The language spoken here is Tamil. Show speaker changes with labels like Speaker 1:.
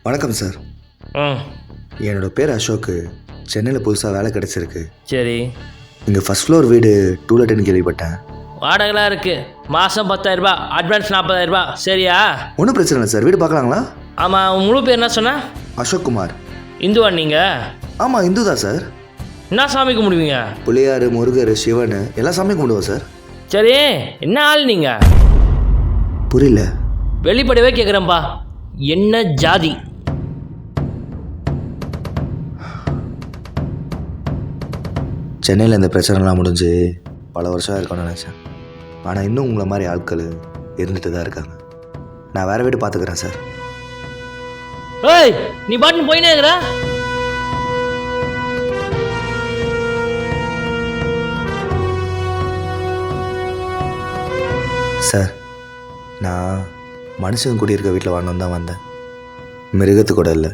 Speaker 1: வணக்கம் சார்.
Speaker 2: ம்
Speaker 1: என்னோட பேர் அசோக்கு. சென்னையில் புதுசாக வேலை கிடச்சிருக்கு.
Speaker 2: சரி.
Speaker 1: இங்கே ஃபஸ்ட் ஃப்ளோர் வீடு 210 கேள்விப்பட்டேன்.
Speaker 2: வாடகைலாம் இருக்குது. மாதம் 10,000 அட்வான்ஸ் 40,000. சரியா?
Speaker 1: ஒன்றும் பிரச்சனை இல்லை சார். வீடு பார்க்கலாங்களா?
Speaker 2: ஆமாம், உன் முழு பேர் என்ன சொன்ன?
Speaker 1: அசோக் குமார்.
Speaker 2: இந்துவா நீங்கள்?
Speaker 1: ஆமாம், இந்து தான் சார்.
Speaker 2: என்ன சாமி கும்பிடுவீங்க?
Speaker 1: புளியார், முருகர், சிவன் எல்லா சாமியும் கும்பிடுவோம் சார்.
Speaker 2: சரி, என்ன ஆள் நீங்கள்?
Speaker 1: புரியல.
Speaker 2: வெளிப்படையே கேட்குறேன்ப்பா, என்ன ஜாதி?
Speaker 1: சென்னையில் இந்த பிரச்சனைலாம் முடிஞ்சு பல வருஷம் இருக்கும்னு நினச்சேன். ஆனால் இன்னும் உங்களை மாதிரி ஆட்கள் இருந்துட்டு தான் இருக்காங்க. நான் வேறு வீடு பார்த்துக்கிறேன் சார்.
Speaker 2: ஏய், நீ பாட்டுன்னு போயினே இருக்கிற.
Speaker 1: சார், நான் மனுஷங்க கூடி இருக்க வீட்டில் வாங்கணும் தான் வந்தேன். மிருகத்து கூட இல்லை.